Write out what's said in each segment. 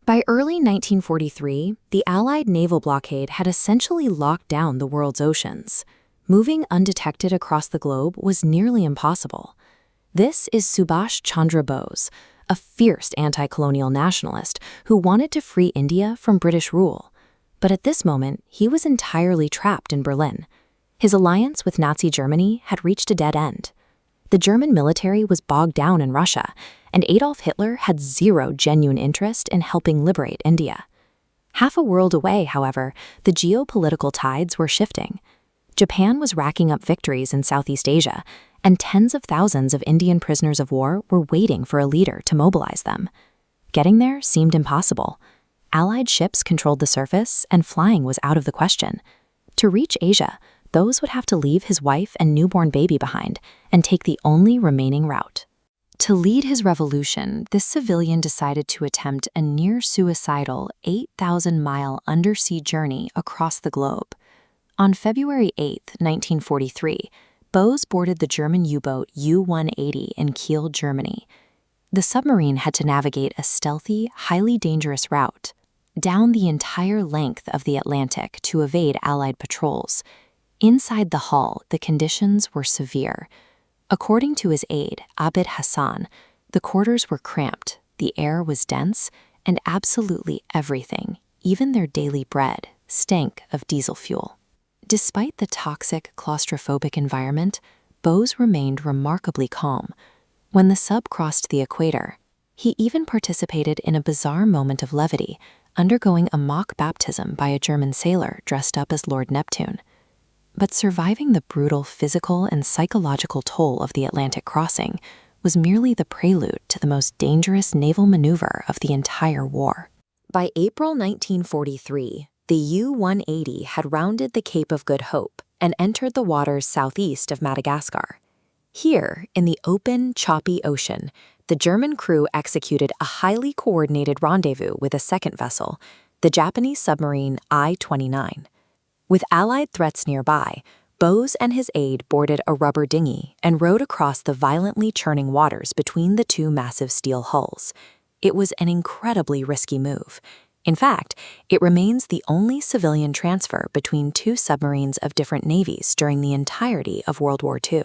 By early 1943, the Allied naval blockade had essentially locked down the world's oceans. Moving undetected across the globe was nearly impossible. This is Subhas Chandra Bose, a fierce anti-colonial nationalist who wanted to free India from British rule. But at this moment, he was entirely trapped in Berlin. His alliance with Nazi Germany had reached a dead end. The German military was bogged down in Russia, and Adolf Hitler had zero genuine interest in helping liberate India. Half a world away, however, the geopolitical tides were shifting. Japan was racking up victories in Southeast Asia, and tens of thousands of Indian prisoners of war were waiting for a leader to mobilize them. Getting there seemed impossible. Allied ships controlled the surface, and flying was out of the question. To reach Asia, Bose would have to leave his wife and newborn baby behind and take the only remaining route. To lead his revolution, this civilian decided to attempt a near-suicidal 8,000-mile undersea journey across the globe. On February 8, 1943, Bose boarded the German U-boat U-180 in Kiel, Germany. The submarine had to navigate a stealthy, highly dangerous route down the entire length of the Atlantic to evade Allied patrols. Inside the hull, the conditions were severe. According to his aide, Abid Hassan, the quarters were cramped, the air was dense, and absolutely everything, even their daily bread, stank of diesel fuel. Despite the toxic, claustrophobic environment, Bose remained remarkably calm. When the sub crossed the equator, he even participated in a bizarre moment of levity, undergoing a mock baptism by a German sailor dressed up as Lord Neptune. But surviving the brutal physical and psychological toll of the Atlantic crossing was merely the prelude to the most dangerous naval maneuver of the entire war. By April 1943, the U-180 had rounded the Cape of Good Hope and entered the waters southeast of Madagascar. Here, in the open, choppy ocean, the German crew executed a highly coordinated rendezvous with a second vessel, the Japanese submarine I-29. With Allied threats nearby, Bose and his aide boarded a rubber dinghy and rowed across the violently churning waters between the two massive steel hulls. It was an incredibly risky move. In fact, it remains the only civilian transfer between two submarines of different navies during the entirety of World War II.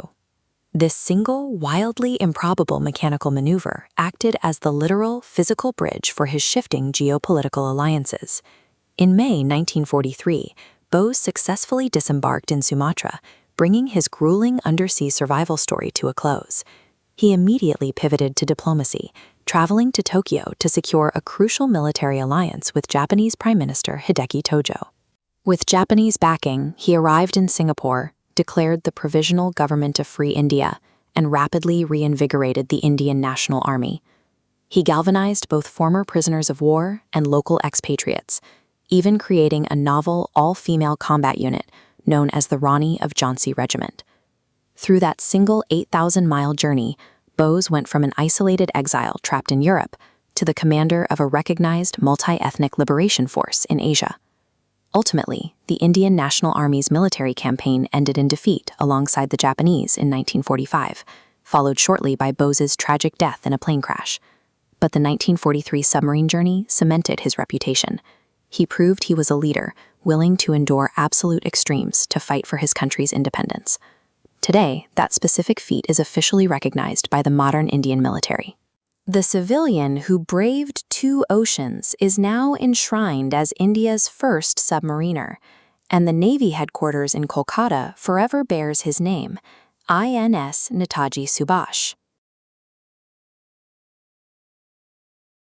This single, wildly improbable mechanical maneuver acted as the literal, physical bridge for his shifting geopolitical alliances. In May 1943, Bose successfully disembarked in Sumatra, bringing his grueling undersea survival story to a close. He immediately pivoted to diplomacy, traveling to Tokyo to secure a crucial military alliance with Japanese Prime Minister Hideki Tojo. With Japanese backing, he arrived in Singapore, declared the Provisional Government of Free India, and rapidly reinvigorated the Indian National Army. He galvanized both former prisoners of war and local expatriates, even creating a novel all-female combat unit known as the Rani of Jhansi Regiment. Through that single 8,000-mile journey, Bose went from an isolated exile trapped in Europe to the commander of a recognized multi-ethnic liberation force in Asia. Ultimately, the Indian National Army's military campaign ended in defeat alongside the Japanese in 1945, followed shortly by Bose's tragic death in a plane crash. But the 1943 submarine journey cemented his reputation. He proved he was a leader, willing to endure absolute extremes to fight for his country's independence. Today, that specific feat is officially recognized by the modern Indian military. The civilian who braved two oceans is now enshrined as India's first submariner, and the Navy headquarters in Kolkata forever bears his name, INS Netaji Subhash.